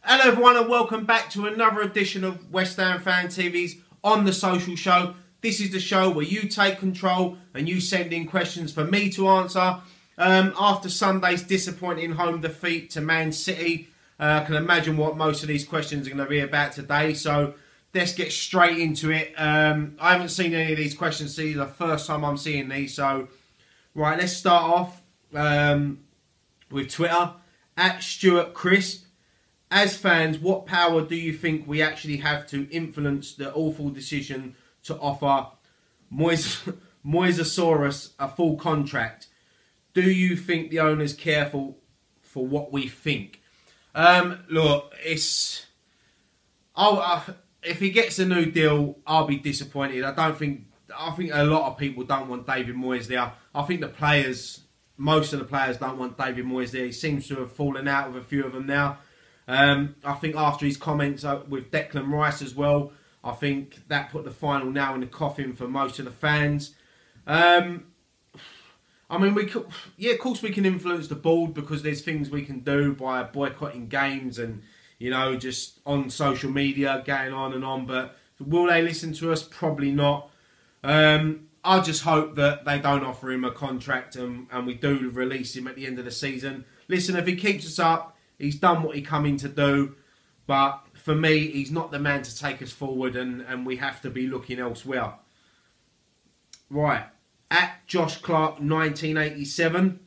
Hello everyone and welcome back to another edition of West Ham Fan TV's On The Social Show. This is the show where you take control and you send in questions for me to answer. After Sunday's disappointing home defeat to Man City, I can imagine what most of these questions are going to be about today. So let's get straight into it. I haven't seen any of these questions. This is the first time I'm seeing these. So, right, let's start off with Twitter. At Stuart Crisp. As fans, what power do you think we actually have to influence the awful decision to offer Moyes a full contract? Do you think the owners care for what we think? Look, if he gets a new deal, I'll be disappointed. I think a lot of people don't want David Moyes there. I think most of the players don't want David Moyes there. He seems to have fallen out with a few of them now. I think after his comments with Declan Rice as well, I think that put the final nail in the coffin for most of the fans. I mean, of course we can influence the board because there's things we can do by boycotting games and, you know, just on social media, going on and on. But will they listen to us? Probably not. I just hope that they don't offer him a contract and we do release him at the end of the season. Listen, if he keeps us up, he's done what he come in to do, but for me, he's not the man to take us forward, and we have to be looking elsewhere. Right, at Josh Clark 1987,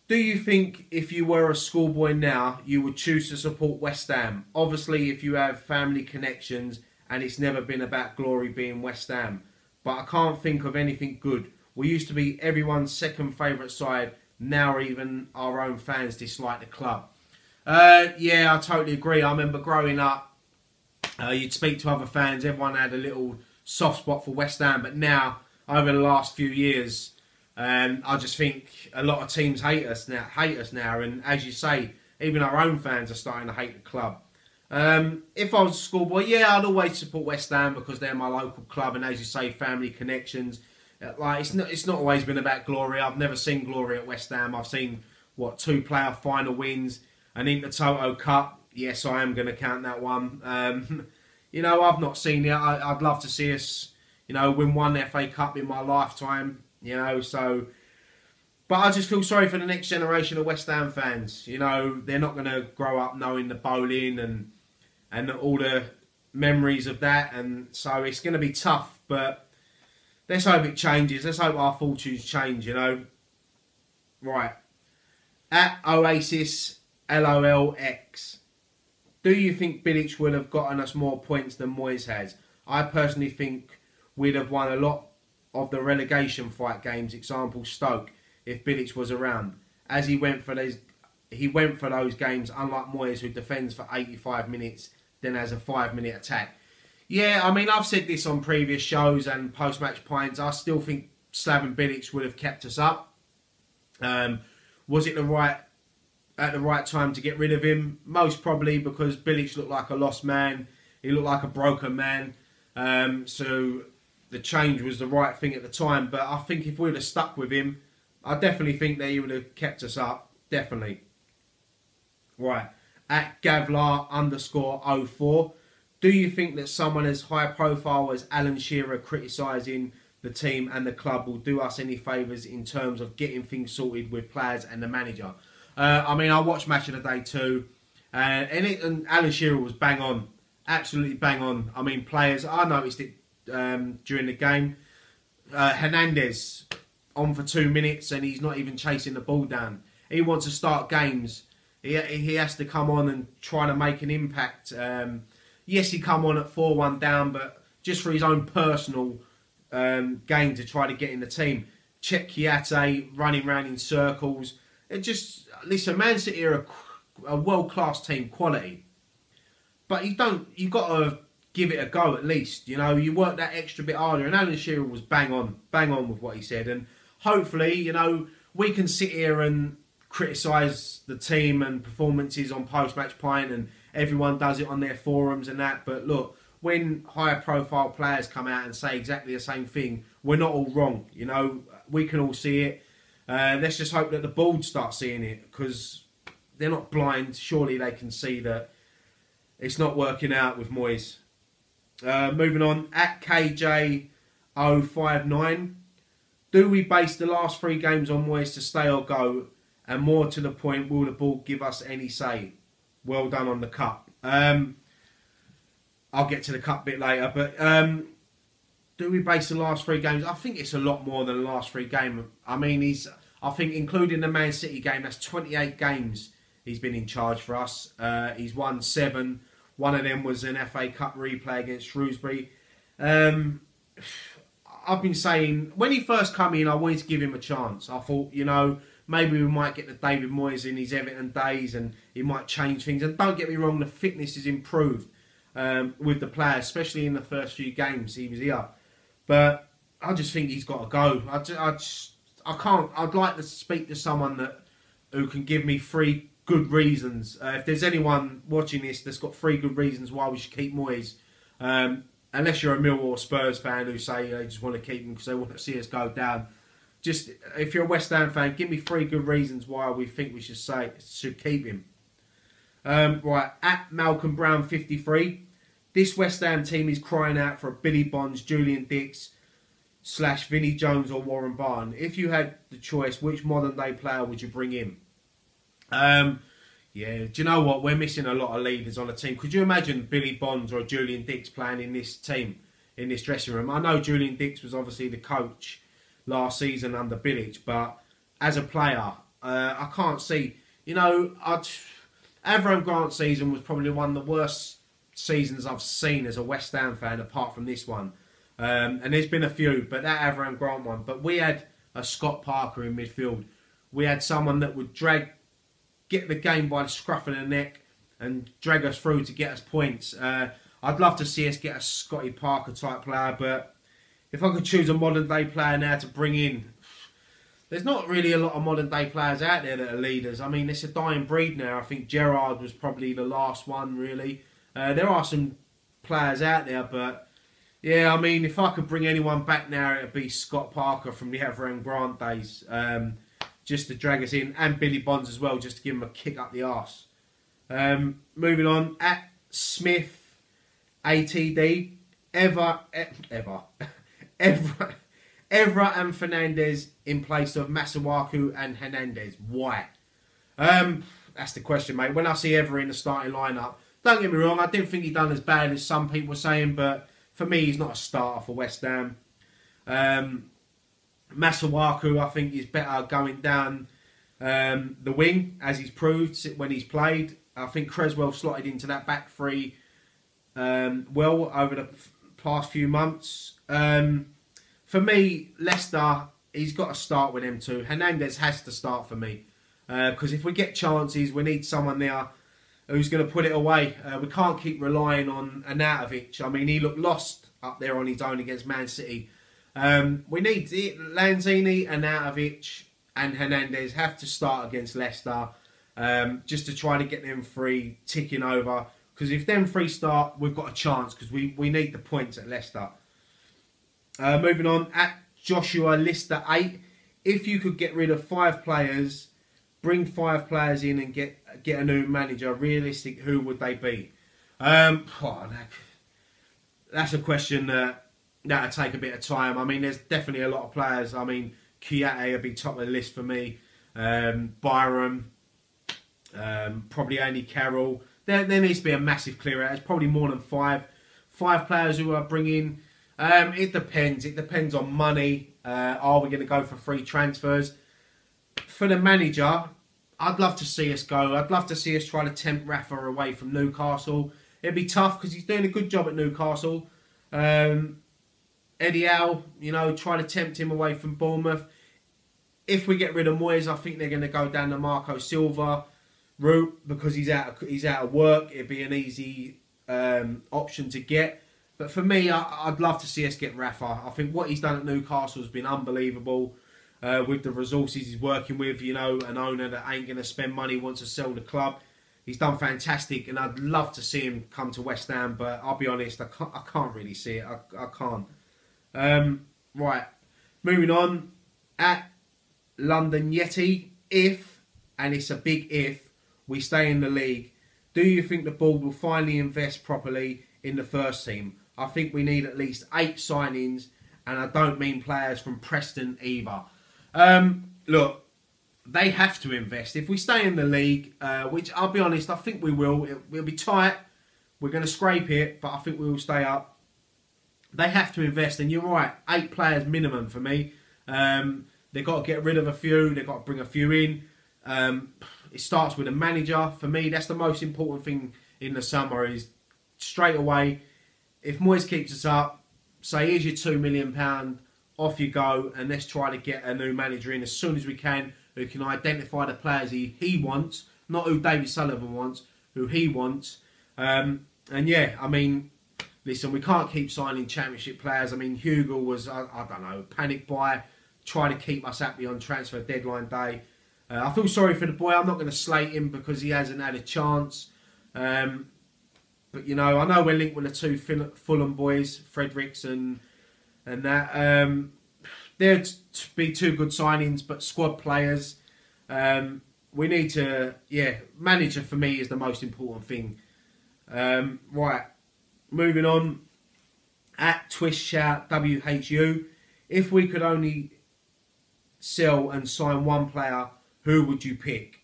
do you think if you were a schoolboy now, you would choose to support West Ham? Obviously, if you have family connections, and it's never been about glory being West Ham. But I can't think of anything good. We used to be everyone's second favourite side. Now even our own fans dislike the club. Yeah, I totally agree. I remember growing up, you'd speak to other fans. Everyone had a little soft spot for West Ham. But now, over the last few years, I just think a lot of teams hate us now. And as you say, even our own fans are starting to hate the club. If I was a schoolboy, yeah, I'd always support West Ham because they're my local club. And as you say, family connections. Like it's not always been about glory. I've never seen glory at West Ham. I've seen, 2 playoff final wins, an Intertoto Cup. Yes, I am going to count that one. You know, I've not seen it. I'd love to see us, win one FA Cup in my lifetime. So... But I just feel sorry for the next generation of West Ham fans. They're not going to grow up knowing the bowling and all the memories of that. And so it's going to be tough, but... let's hope it changes. Let's hope our fortunes change, Right. At Oasis LOLX. Do you think Bilic would have gotten us more points than Moyes has? I personally think we'd have won a lot of the relegation fight games, example Stoke, if Bilic was around. As he went for those games, unlike Moyes, who defends for 85 minutes, then has a 5-minute attack. Yeah, I mean, I've said this on previous shows and post-match pints. I still think Slaven Bilic would have kept us up. Was it at the right time to get rid of him? Most probably, because Bilic looked like a lost man. He looked like a broken man. So the change was the right thing at the time. But I think if we'd have stuck with him, I definitely think that he would have kept us up. Definitely. Right. At Gavlar _04. Do you think that someone as high profile as Alan Shearer criticising the team and the club will do us any favours in terms of getting things sorted with players and the manager? I mean, I watched Match of the Day too, and Alan Shearer was bang on, absolutely bang on. I mean, players, I noticed it during the game. Hernandez on for 2 minutes and he's not even chasing the ball down. He wants to start games. He has to come on and try to make an impact. Yes, he come on at 4-1 down, but just for his own personal gain to try to get in the team. Check Kiate running around in circles. Listen, Man City are a world-class team, quality. But you've got to give it a go at least. You work that extra bit harder. And Alan Shearer was bang on with what he said. And hopefully, we can sit here and criticise the team and performances on post-match pint and everyone does it on their forums and that. But look, when higher profile players come out and say exactly the same thing, we're not all wrong. We can all see it. Let's just hope that the board starts seeing it, because they're not blind. Surely they can see that it's not working out with Moyes. Moving on, at KJ059, do we base the last 3 games on Moyes to stay or go? And more to the point, will the ball give us any say? Well done on the cup. I'll get to the cup bit later, but do we base the last 3 games? I think it's a lot more than the last 3 games. I mean, I think including the Man City game, that's 28 games he's been in charge for us. He's won 7. One of them was an FA Cup replay against Shrewsbury. I've been saying, when he first come in, I wanted to give him a chance. I thought, you know, maybe we might get the David Moyes in his Everton days and he might change things. And don't get me wrong, the fitness has improved with the players, especially in the first few games he was here. But I just think he's got to go. I can't. I'd like to speak to someone who can give me 3 good reasons. If there's anyone watching this that's got 3 good reasons why we should keep Moyes, unless you're a Millwall or Spurs fan who say they just want to keep him because they want to see us go down. Just if you're a West Ham fan, give me 3 good reasons why we think we should keep him. Right, at Malcolm Brown 53, this West Ham team is crying out for a Billy Bonds, Julian Dix / Vinnie Jones or Warren Barton. If you had the choice, which modern day player would you bring in? Yeah, do you know what? We're missing a lot of leaders on the team. Could you imagine Billy Bonds or Julian Dix playing in this team, in this dressing room? I know Julian Dix was obviously the coach last season under Bilic, but as a player, I can't see. You know, Avram Grant's season was probably one of the worst seasons I've seen as a West Ham fan, apart from this one. And there's been a few, but that Avram Grant one. But we had a Scott Parker in midfield. We had someone that would get the game by the scruff of the neck and drag us through to get us points. I'd love to see us get a Scotty Parker type player, but if I could choose a modern day player now to bring in, there's not really a lot of modern day players out there that are leaders. I mean, it's a dying breed now. I think Gerrard was probably the last one, really. There are some players out there, but yeah, I mean, if I could bring anyone back now, it would be Scott Parker from the Avram Grant days. Just to drag us in, and Billy Bonds as well, just to give him a kick up the arse. Moving on, at Smith ATD, Evra and Fernandez in place of Masuaku and Hernandez. Why? That's the question, mate. When I see Evra in the starting lineup, don't get me wrong, I didn't think he done as bad as some people were saying, but for me, he's not a starter for West Ham. Masuaku, I think, is better going down the wing, as he's proved when he's played. I think Creswell slotted into that back 3 well over the past few months. For me, Leicester, he's got to start with them 2. Hernandez has to start for me. Because if we get chances, we need someone there who's going to put it away. We can't keep relying on Arnautovic. I mean, he looked lost up there on his own against Man City. We need Lanzini, Arnautovic and Hernandez have to start against Leicester just to try to get them 3 ticking over. Because if them 3 start, we've got a chance because we need the points at Leicester. Moving on, at Joshua Lister 8, if you could get rid of 5 players, bring 5 players in and get a new manager, realistic, who would they be? That's a question that'll take a bit of time. I mean, there's definitely a lot of players. I mean, Kiate would be top of the list for me. Byram, probably Andy Carroll. There needs to be a massive clear out. It's probably more than 5 players who I bring in. It depends. It depends on money. Are we going to go for free transfers? For the manager, I'd love to see us go. I'd love to see us try to tempt Rafa away from Newcastle. It'd be tough because he's doing a good job at Newcastle. Eddie Howe, you know, try to tempt him away from Bournemouth. If we get rid of Moyes, I think they're going to go down the Marco Silva route because he's out of work. It'd be an easy option to get. But for me, I'd love to see us get Rafa. I think what he's done at Newcastle has been unbelievable. With the resources he's working with, you know, an owner that ain't going to spend money, wants to sell the club. He's done fantastic, and I'd love to see him come to West Ham, but I'll be honest, I can't really see it. I can't. Right, moving on, at London Yeti, if, and it's a big if, we stay in the league, do you think the board will finally invest properly in the first team? I think we need at least 8 signings, and I don't mean players from Preston either. Look, they have to invest. If we stay in the league, which I'll be honest, I think we will. We'll be tight. We're going to scrape it, but I think we will stay up. They have to invest, and you're right, 8 players minimum for me. They've got to get rid of a few. They've got to bring a few in. It starts with a manager. For me, that's the most important thing in the summer is straight away, if Moyes keeps us up, say, here's your £2 million, off you go, and let's try to get a new manager in as soon as we can, who can identify the players he wants, not who David Sullivan wants, who he wants. And yeah, I mean, listen, we can't keep signing championship players. I mean, Hugo was, I don't know, panic buy, trying to keep us happy on transfer deadline day. I feel sorry for the boy. I'm not going to slate him because he hasn't had a chance. But, you know, I know we're linked with the 2 Fulham boys, Fredericks and that. They'd be 2 good signings, but squad players. We need to, yeah, manager for me is the most important thing. Right, moving on. At Twist Shout WHU, if we could only sell and sign 1 player, who would you pick?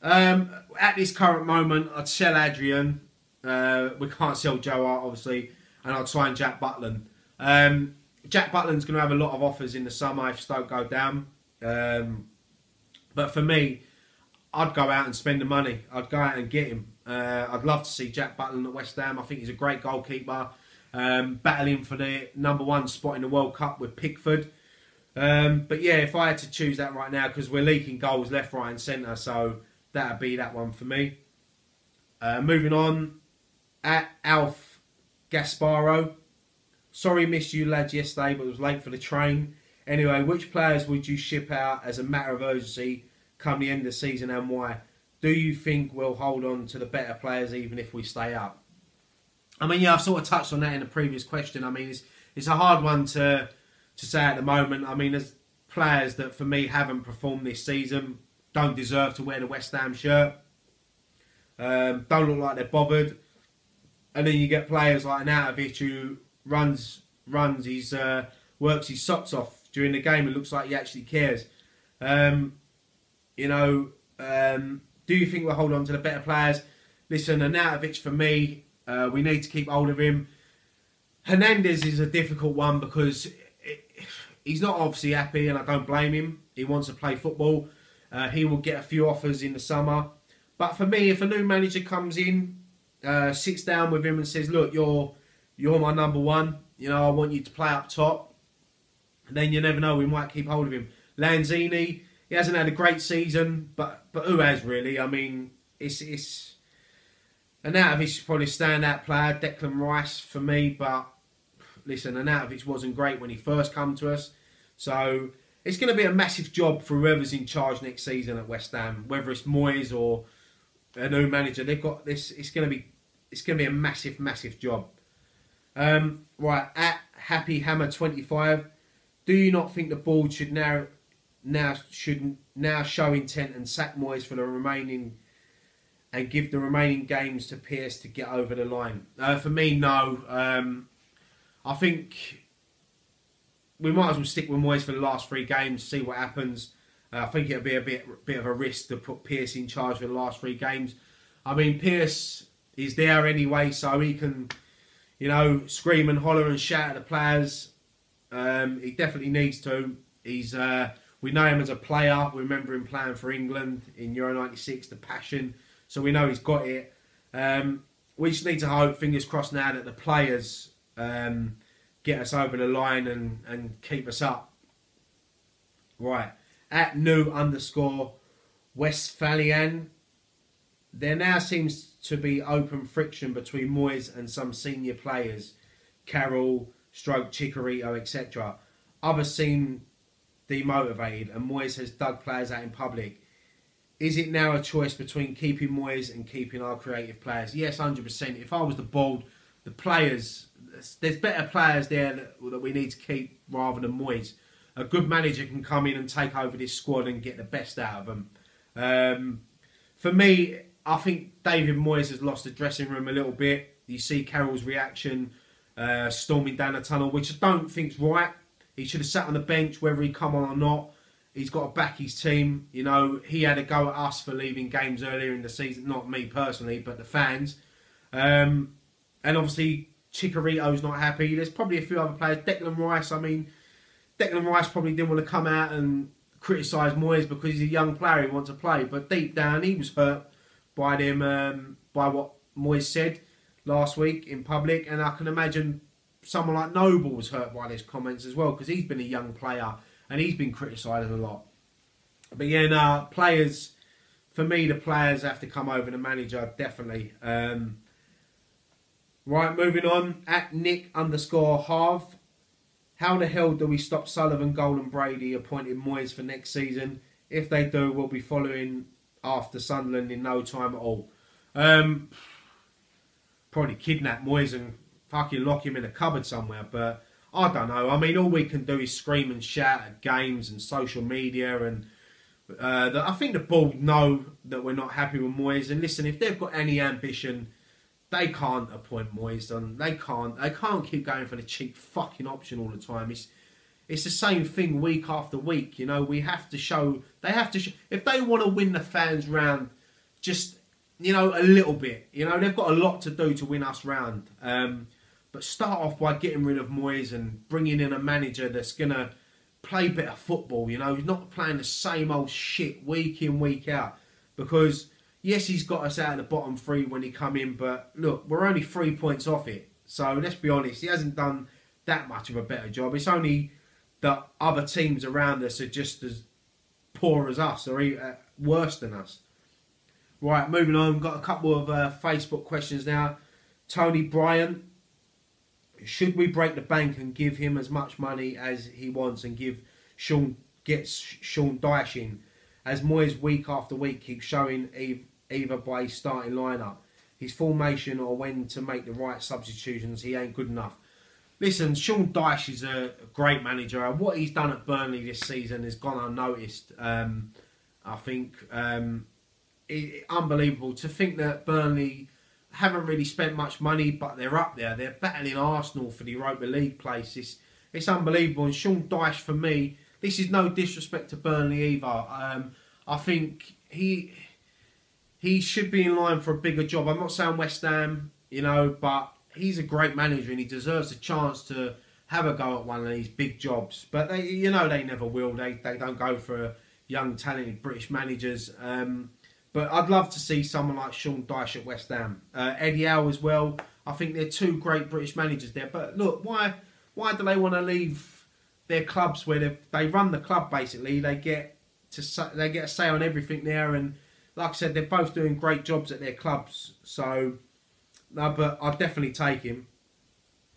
At this current moment, I'd sell Adrian. We can't sell Joe Hart, obviously, and I'd sign Jack Butland. Jack Butland's going to have a lot of offers in the summer if Stoke go down. But for me, I'd go out and spend the money. I'd go out and get him. I'd love to see Jack Butland at West Ham. I think he's a great goalkeeper. Battling for the #1 spot in the World Cup with Pickford. But yeah, if I had to choose that right now, because we're leaking goals left, right and centre, so that'd be that one for me. Moving on, at Alf Gasparo. Sorry missed you lads yesterday, but it was late for the train. Anyway, which players would you ship out as a matter of urgency come the end of the season and why? Do you think we'll hold on to the better players even if we stay up? I mean, yeah, I've sort of touched on that in the previous question. I mean, it's a hard one to say at the moment. I mean, there's players that for me haven't performed this season, don't deserve to wear the West Ham shirt, don't look like they're bothered. And then you get players like Arnautovic who works his socks off during the game and looks like he actually cares. You know, do you think we'll hold on to the better players? Listen, Arnautovic for me, we need to keep hold of him. Hernandez is a difficult one because he's not obviously happy, and I don't blame him. He wants to play football. He will get a few offers in the summer. But for me, if a new manager comes in, sits down with him and says, look, you're my #1, you know, I want you to play up top, and then you never know, we might keep hold of him. Lanzini, he hasn't had a great season, but who has really? I mean, it's Arnautovic is probably a standout player, Declan Rice for me, but listen, Arnautovic wasn't great when he first come to us, so it's going to be a massive job for whoever's in charge next season at West Ham, whether it's Moyes or a new manager. They've got this. It's going to be a massive job. Right, at Happy Hammer 25, do you not think the board should now show intent and sack Moyes for the remaining and give the remaining games to Pearce to get over the line? For me, no. I think we might as well stick with Moyes for the last 3 games, see what happens. I think it'll be a bit of a risk to put Pearce in charge for the last 3 games. I mean, Pearce is there anyway, so he can, you know, scream and holler and shout at the players. He definitely needs to. We know him as a player. We remember him playing for England in Euro '96, the passion. So we know he's got it. We just need to hope, fingers crossed now, that the players get us over the line and keep us up. Right. At new_Westphalian, there now seems to be open friction between Moyes and some senior players, Carroll, Chicharito, etc. Others seem demotivated, and Moyes has dug players out in public. Is it now a choice between keeping Moyes and keeping our creative players? Yes, 100%. If I was the board, the players, there's better players there that we need to keep rather than Moyes. A good manager can come in and take over this squad and get the best out of them. For me, I think David Moyes has lost the dressing room a little bit. You see Carroll's reaction, storming down the tunnel, which I don't think's right. He should have sat on the bench, whether he come on or not. He's got to back his team. You know, he had a go at us for leaving games earlier in the season. Not me personally, but the fans. And obviously, Chicharito's not happy. There's probably a few other players. Declan Rice, I mean, Declan Rice probably didn't want to come out and criticise Moyes because he's a young player who wants to play. But deep down, he was hurt by them, by what Moyes said last week in public. And I can imagine someone like Noble was hurt by these comments as well, because he's been a young player and he's been criticised a lot. But yeah, players, for me, the players have to come over the manager, definitely. Right, moving on. At Nick_Harv. How the hell do we stop Sullivan, Gold and Brady appointing Moyes for next season? If they do, we'll be following after Sunderland in no time at all. Probably kidnap Moyes and fucking lock him in a cupboard somewhere, but I don't know. I mean, all we can do is scream and shout at games and social media, and I think the board know that we're not happy with Moyes. And listen, if they've got any ambition, they can't appoint Moyes. And they can't keep going for the cheap fucking option all the time. It's the same thing week after week. You know, we have to show. They have to. If they want to win the fans round, just, you know, a little bit. You know, they've got a lot to do to win us round. But start off by getting rid of Moyes and bringing in a manager that's going to play better football. You know, he's not playing the same old shit week in, week out. Because, yes, he's got us out of the bottom three when he come in. But, look, we're only 3 points off it. So, let's be honest, he hasn't done that much of a better job. It's only that other teams around us are just as poor as us, or worse than us. Right, moving on. We've got a couple of Facebook questions now. Tony Bryan. Should we break the bank and give him as much money as he wants and get Sean Dyche in, as Moyes week after week keeps showing either by his starting lineup, his formation, or when to make the right substitutions, he ain't good enough? Listen, Sean Dyche is a great manager. What he's done at Burnley this season has gone unnoticed. I think unbelievable to think that Burnley haven't really spent much money, but they're up there. They're battling Arsenal for the Europa League place. It's unbelievable. And Sean Dyche, for me, this is no disrespect to Burnley either. I think he should be in line for a bigger job. I'm not saying West Ham, you know, but he's a great manager and he deserves a chance to have a go at one of these big jobs. But they, you know, they never will. They don't go for young, talented British managers. But I'd love to see someone like Sean Dyche at West Ham. Eddie Howe as well. I think they're two great British managers there. But look, why do they want to leave their clubs where they run the club basically? They get a say on everything there, and like I said, they're both doing great jobs at their clubs. So, no, but I'd definitely take him.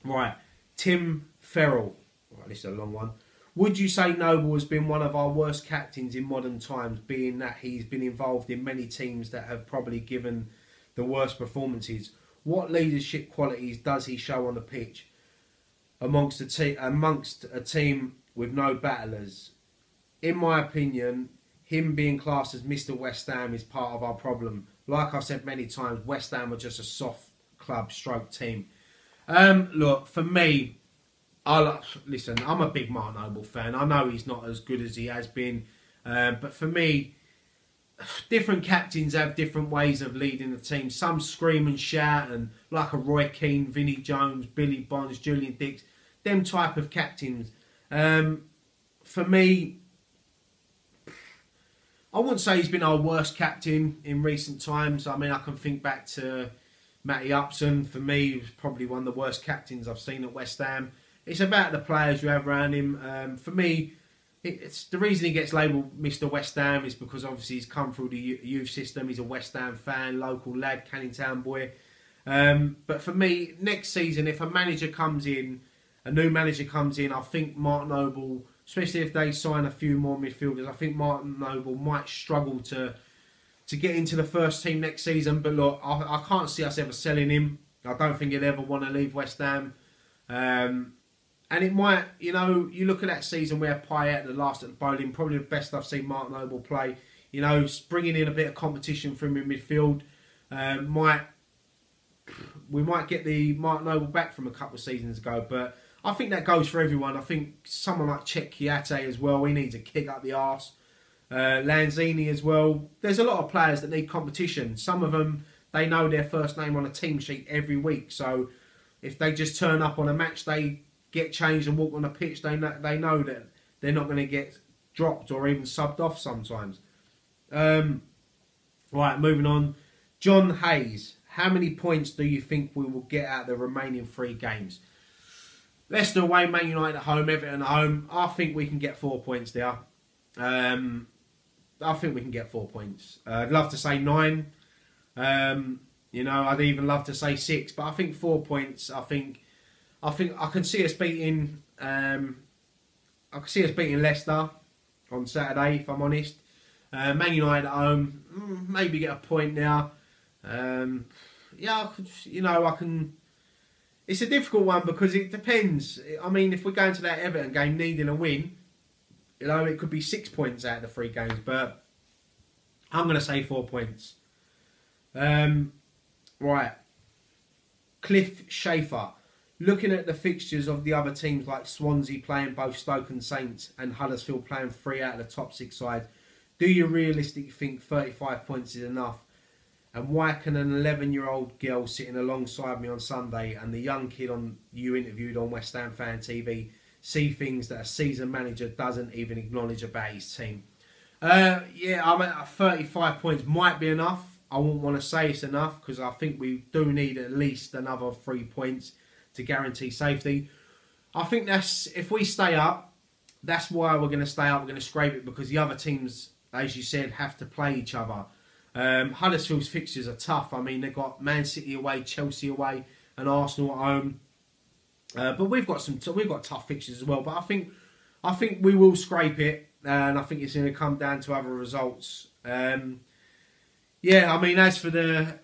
Right, Tim Farrell. Right, this is a long one. Would you say Noble has been one of our worst captains in modern times, being that he's been involved in many teams that have probably given the worst performances? What leadership qualities does he show on the pitch amongst a team with no battlers? In my opinion, him being classed as Mr. West Ham is part of our problem. Like I've said many times, West Ham are just a soft club stroke team. Look, for me, listen, I'm a big Mark Noble fan. I know he's not as good as he has been. But for me, different captains have different ways of leading the team. Some scream and shout, and like a Roy Keane, Vinnie Jones, Billy Bonds, Julian Dix, them type of captains. For me, I wouldn't say he's been our worst captain in recent times. I mean, I can think back to Matty Upson. For me, he was probably one of the worst captains I've seen at West Ham. It's about the players you have around him. For me, it's the reason he gets labelled Mr. West Ham is because obviously he's come through the youth system. He's a West Ham fan, local lad, Canning Town boy. But for me, next season, if a manager comes in, a new manager comes in, I think Mark Noble, especially if they sign a few more midfielders, I think Mark Noble might struggle to get into the first team next season. But look, I can't see us ever selling him. I don't think he'll ever want to leave West Ham. And it might, you know, you look at that season where Payet, the last at the bowling, probably the best I've seen Mark Noble play. You know, bringing in a bit of competition from in midfield we might get the Mark Noble back from a couple of seasons ago, but I think that goes for everyone. I think someone like Cech Kouyaté as well, he needs a kick up the arse. Lanzini as well. There's a lot of players that need competition. Some of them, they know their first name on a team sheet every week, so if they just turn up on a match day, get changed and walk on a pitch, they know that they're not going to get dropped or even subbed off sometimes. Right, moving on. John Hayes. How many points do you think we will get out of the remaining 3 games? Leicester away, Man United at home, Everton at home. I think we can get 4 points there. I think we can get 4 points. I'd love to say 9. You know, I'd even love to say 6, but I think 4 points. I think I can see us beating. I can see us beating Leicester on Saturday, if I'm honest. Man United at home, maybe get a point now. Yeah, I can. It's a difficult one because it depends. I mean, if we're going to that Everton game needing a win, you know, it could be 6 points out of the 3 games. But I'm going to say 4 points. Right. Cliff Schaefer. Looking at the fixtures of the other teams like Swansea playing both Stoke and Saints and Huddersfield playing 3 out of the top 6 sides, do you realistically think 35 points is enough? And why can an 11-year-old girl sitting alongside me on Sunday and the young kid you interviewed on West Ham Fan TV see things that a seasoned manager doesn't even acknowledge about his team? Yeah, I mean, 35 points might be enough. I wouldn't want to say it's enough because I think we do need at least another 3 points to guarantee safety. I think that's, if we stay up, that's why we're going to stay up. We're going to scrape it because the other teams, as you said, have to play each other. Huddersfield's fixtures are tough. I mean, they've got Man City away, Chelsea away, and Arsenal at home. But we've got tough fixtures as well. But I think we will scrape it, and I think it's going to come down to other results. Yeah, I mean, as for the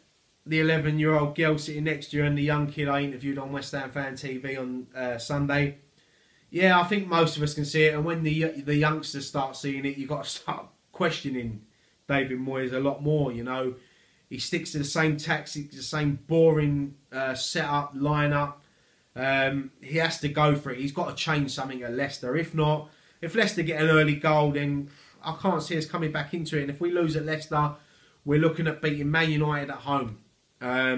11-year-old girl sitting next to you and the young kid I interviewed on West Ham Fan TV on Sunday, yeah, I think most of us can see it. And when the youngsters start seeing it, you've got to start questioning David Moyes a lot more. You know, he sticks to the same tactics, the same boring setup, lineup. He has to go for it. He's got to change something at Leicester. If not, if Leicester get an early goal, then I can't see us coming back into it. And if we lose at Leicester, we're looking at beating Man United at home. Yeah,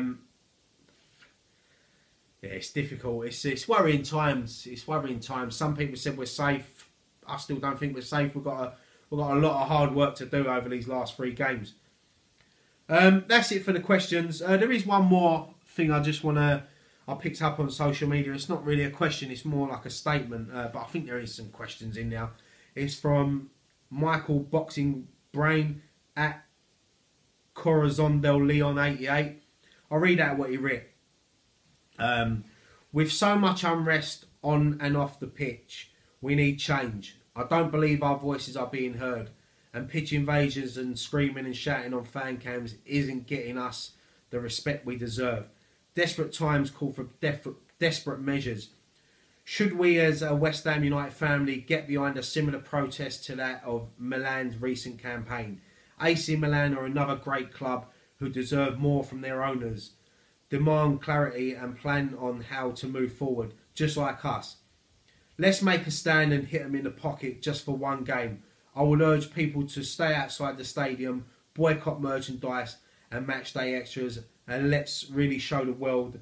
it's difficult. It's worrying times. It's worrying times. Some people said we're safe. I still don't think we're safe. We've got a lot of hard work to do over these last 3 games. That's it for the questions. There is one more thing I picked up on social media. It's not really a question. It's more like a statement. But I think there is some questions in there. It's from Michael Boxing Brain at Corazondel Leon 88. I'll read out what he wrote. With so much unrest on and off the pitch, we need change. I don't believe our voices are being heard, and pitch invasions and screaming and shouting on fan cams isn't getting us the respect we deserve. Desperate times call for desperate measures. Should we as a West Ham United family get behind a similar protest to that of Milan's recent campaign? AC Milan are another great club who deserve more from their owners. Demand clarity and plan on how to move forward, just like us. Let's make a stand and hit them in the pocket just for one game. I would urge people to stay outside the stadium, boycott merchandise and match day extras, and let's really show the world,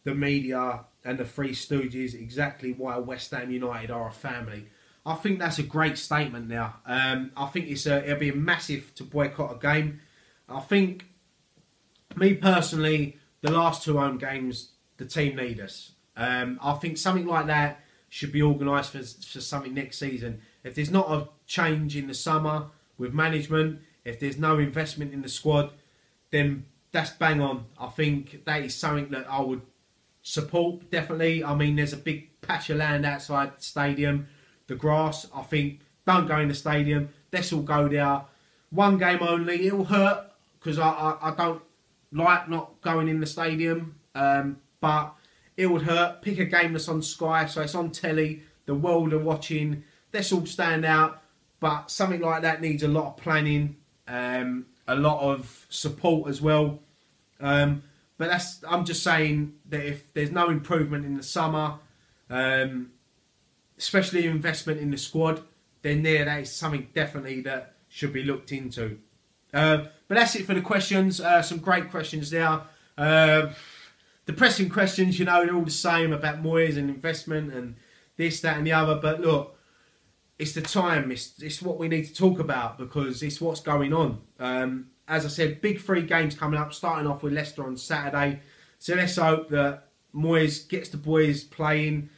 the media and the Three Stooges exactly why West Ham United are a family. I think that's a great statement now. I think it'll be massive to boycott a game. I think, me personally, the last 2 home games, the team need us. I think something like that should be organised for something next season. If there's not a change in the summer with management, if there's no investment in the squad, then that's bang on. I think that is something that I would support, definitely. I mean, there's a big patch of land outside the stadium. The grass, I think, don't go in the stadium. Let's all go there. 1 game only. It'll hurt because I don't like not going in the stadium. But it would hurt. Pick a game that's on Sky, so it's on telly. The world are watching. Let's all stand out. But something like that needs a lot of planning. a lot of support as well. But I'm just saying that if there's no improvement in the summer, especially investment in the squad, then that is something definitely that should be looked into. But that's it for the questions. Some great questions there. The pressing questions, you know, they're all the same about Moyes and investment and this, that and the other. But look, it's the time. It's what we need to talk about because it's what's going on. As I said, big 3 games coming up, starting off with Leicester on Saturday. So let's hope that Moyes gets the boys playing.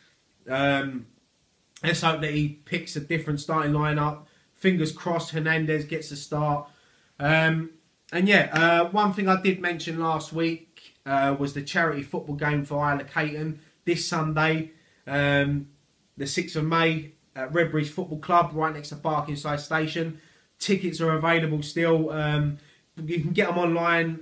Let's hope that he picks a different starting lineup. Fingers crossed Hernandez gets a start. And yeah, one thing I did mention last week was the charity football game for Relegation this Sunday, the 6th of May at Redbridge Football Club, right next to Barkingside Station. Tickets are available still. You can get them online,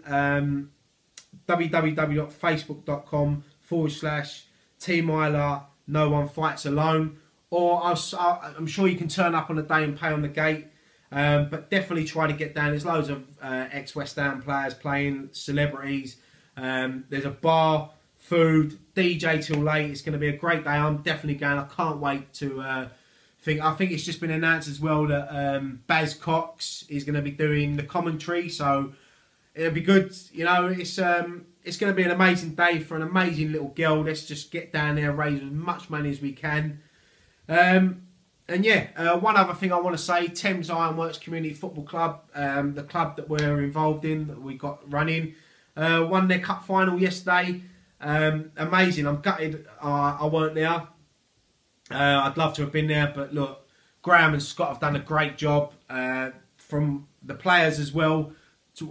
www.facebook.com/Team Isla No One Fights Alone. Or I'm sure you can turn up on the day and pay on the gate. But definitely try to get down. There's loads of ex-West Ham players playing, celebrities. There's a bar, food, DJ till late. It's going to be a great day. I'm definitely going. I can't wait to I think it's just been announced as well that Baz Cox is going to be doing the commentary. So it'll be good. You know, it's going to be an amazing day for an amazing little girl. Let's just get down there, raise as much money as we can. And yeah, one other thing I want to say, Thames Ironworks Community Football Club, the club that we're involved in, that we got running, won their cup final yesterday. Amazing. I'm gutted I weren't there. I'd love to have been there, but look, Graham and Scott have done a great job. From the players as well.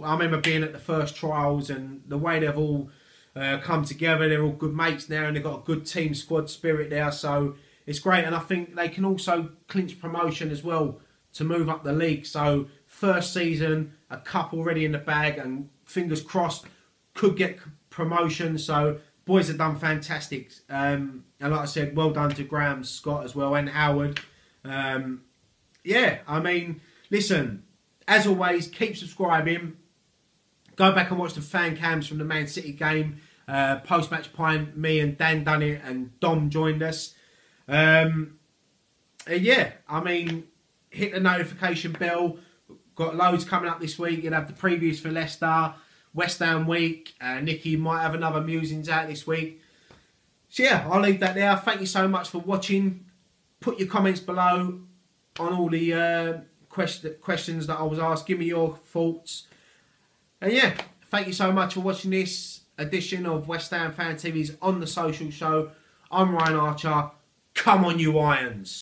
I remember being at the first trials and the way they've all come together. They're all good mates now and they've got a good team squad spirit there. So it's great, and I think they can also clinch promotion as well to move up the league. So first season, a cup already in the bag, and fingers crossed could get promotion. So boys have done fantastic, and like I said, well done to Graham, Scott as well, and Howard. Yeah, I mean, listen, as always, keep subscribing. Go back and watch the fan cams from the Man City game. Post-match pint, me and Dan done it, and Dom joined us. Yeah, I mean, hit the notification bell. Got loads coming up this week. You'll have the previews for Leicester, West Ham week. Nicky might have another musings out this week. So yeah, I'll leave that there. Thank you so much for watching. Put your comments below on all the questions that I was asked. Give me your thoughts. And yeah, thank you so much for watching this edition of West Ham Fan TV's On The Social Show. I'm Ryan Archer. Come on, you Irons.